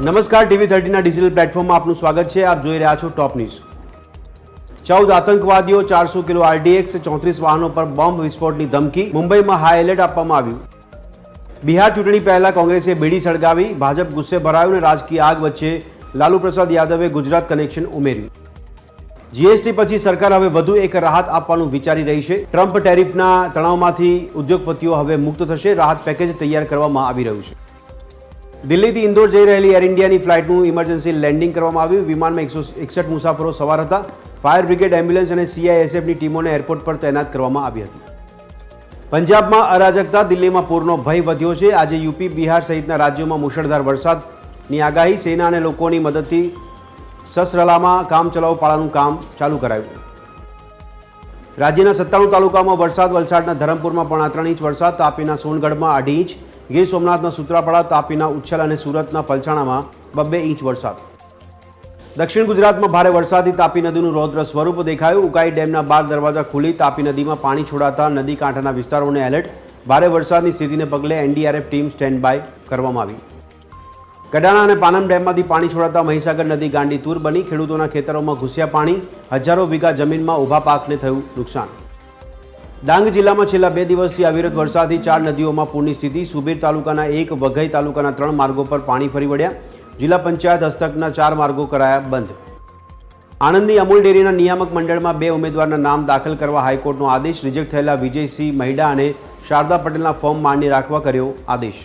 નમસ્કાર, TV30ના ડિજિટલ પ્લેટફોર્મમાં આપનું સ્વાગત છે. આપ જોઈ રહ્યા છો ટોપ ન્યૂઝ. 14 આતંકવાદીઓ, 400 કિલો RDX, 34 વાહનો પર બોમ્બ વિસ્ફોટની ધમકી. મુંબઈમાં હાઈ એલર્ટ આપવામાં આવ્યું. બિહાર ચૂંટણી પહેલા કોંગ્રેસે બીડી સળગાવી. ભાજપ ગુસ્સે ભરાયું અને રાજકીય આગ વચ્ચે લાલુ પ્રસાદ યાદવે ગુજરાત કનેક્શન ઉમેર્યું. GST પછી સરકાર હવે વધુ એક રાહત આપવાનું વિચારી રહી છે. ટ્રમ્પ ટેરિફના તણાવમાંથી ઉદ્યોગપતિઓ હવે મુક્ત થશે. રાહત પેકેજ તૈયાર કરવામાં આવી રહ્યું છે. દિલ્હીથી ઇન્દોર જઈ રહેલી એર ઇન્ડિયાની ફ્લાઇટનું ઇમરજન્સી લેન્ડિંગ કરવામાં આવ્યું. વિમાનમાં 161 મુસાફરો સવાર હતા. ફાયર બ્રિગેડ, એમ્બ્યુલન્સ અને CISFની ટીમોને એરપોર્ટ પર તૈનાત કરવામાં આવી હતી. પંજાબમાં અરાજકતા, દિલ્હીમાં પૂરનો ભય વધ્યો છે. આજે યુપી, બિહાર સહિતના રાજ્યોમાં મુશળધાર વરસાદની આગાહી. સેના અને લોકોની મદદથી સસરલામાં કામચલાઉ પાળાનું કામ ચાલુ કરાયું. રાજ્યના 97 તાલુકામાં વરસાદ. વલસાડના ધરમપુરમાં 3.5 ઇંચ વરસાદ. તાપીના સોનગઢમાં 2.5 ઇંચ. ગીર સોમનાથના સૂત્રાપાડા, તાપીના ઉચ્છલ અને સુરતના પલસાણામાં 2 ઇંચ વરસાદ. દક્ષિણ ગુજરાતમાં ભારે વરસાદથી તાપી નદીનું રૌદ્ર સ્વરૂપ દેખાયું. ઉકાઈ ડેમના 12 દરવાજા ખુલી. તાપી નદીમાં પાણી છોડાતા નદી કાંઠાના વિસ્તારોને એલર્ટ. ભારે વરસાદની સ્થિતિને પગલે NDRF ટીમ સ્ટેન્ડ બાય કરવામાં આવી. કડાણા અને પાનમ ડેમમાંથી પાણી છોડાતા મહીસાગર નદી ગાંડીતુર બની. ખેડૂતોના ખેતરોમાં ઘૂસ્યા પાણી. હજારો વીઘા જમીનમાં ઊભા પાકને થયું નુકસાન. ડાંગ જિલ્લામાં છેલ્લા 2 દિવસથી અવિરત વરસાદથી 4 નદીઓમાં પૂરની સ્થિતિ. સુબીર તાલુકાના 1, વઘઈ તાલુકાના 3 માર્ગો પર પાણી ફરી વળ્યા. જિલ્લા પંચાયત હસ્તકના 4 માર્ગો કરાયા બંધ. આણંદની અમૂલ ડેરીના નિયામક મંડળમાં 2 ઉમેદવારના નામ દાખલ કરવા હાઈકોર્ટનો આદેશ. રિજેક્ટ થયેલા વિજયસિંહ મહિડા અને શારદા પટેલના ફોર્મ માન્ય રાખવા કર્યો આદેશ.